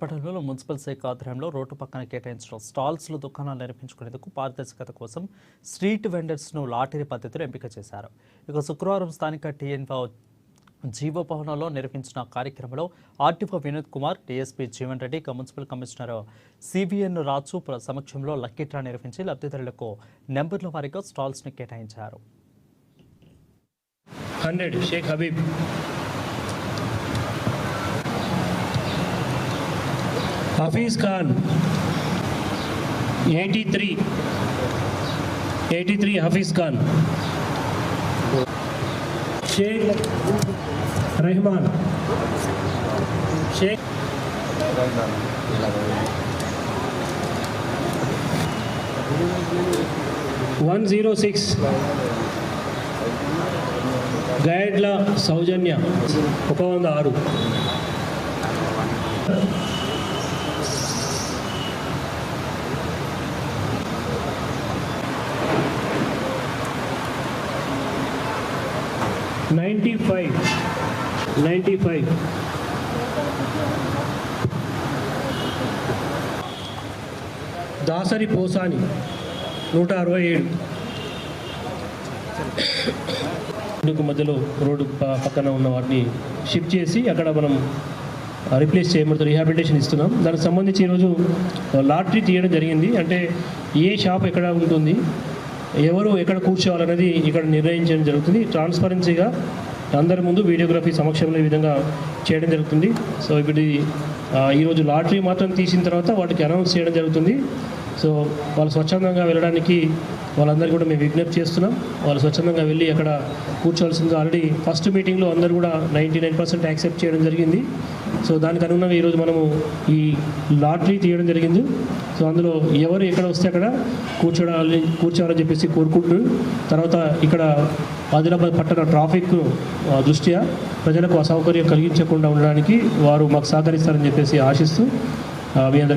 పట్టణంలో మున్సిపల్ శాఖ ఆధ్వర్యంలో రోడ్డు పక్కన కేటాయించిన స్టాల్స్లో దుకాణాలు నిర్మించుకునేందుకు పారదర్శకత కోసం స్ట్రీట్ వెండర్స్ను లాటరీ పద్ధతిలో ఎంపిక చేశారు. ఇక శుక్రవారం స్థానిక టీఎన్వో జీవో భవనంలో నిర్వహించిన కార్యక్రమంలో RTO Vinod Kumar, DSP Jeevan Reddy, municipal commissioner CVN Raju సమక్షంలో లక్కీ డ్రా నిర్వహించి లబ్ధిదారులకు నెంబర్ల వారీగా స్టాల్స్ను కేటాయించారు. 100 షేక్ హబీబ్, हफीज खान 83 हफीज खान, शेख रहमान, शेख 106 గైడ్ల సౌజన్య 106 95 దాసరి పోసాని 167 మధ్యలో రోడ్డు పక్కన ఉన్న వాటిని షిఫ్ట్ చేసి అక్కడ మనం రీప్లేస్ చేయబడుతూ రీహాబిలిటేషన్ ఇస్తున్నాం. దానికి సంబంధించి ఈరోజు లాటరీ తీయడం జరిగింది. అంటే ఏ షాప్ ఎక్కడ ఉంటుంది, ఎవరు ఎక్కడ కూర్చోవాలనేది ఇక్కడ నిర్ణయించడం జరుగుతుంది. ట్రాన్స్పరెన్సీగా అందరి ముందు వీడియోగ్రఫీ సమక్షంలో ఈ విధంగా చేయడం జరుగుతుంది. సో ఇప్పుడు ఈరోజు లాటరీ మాత్రం తీసిన తర్వాత వాటికి అనౌన్స్ చేయడం జరుగుతుంది. సో వాళ్ళు స్వచ్ఛందంగా వెళ్ళడానికి వాళ్ళందరికీ కూడా మేము విజ్ఞప్తి చేస్తున్నాం. వాళ్ళు స్వచ్ఛందంగా వెళ్ళి అక్కడ కూర్చోవలసిందిగా ఆల్రెడీ ఫస్ట్ మీటింగ్లో అందరూ కూడా 99% యాక్సెప్ట్ చేయడం జరిగింది. సో దానికి అనుగుణంగా ఈరోజు మనము ఈ లాటరీ తీయడం జరిగింది. సో అందులో ఎవరు ఎక్కడ వస్తే అక్కడ కూర్చోవాలని చెప్పేసి కోరుకుంటూ, తర్వాత ఇక్కడ ఆదిలాబాద్ పట్టణ ట్రాఫిక్ దృష్ట్యా ప్రజలకు అసౌకర్యం కలిగించకుండా ఉండడానికి వారు మాకు సహకరిస్తారని చెప్పేసి ఆశిస్తూ మీ అందరికీ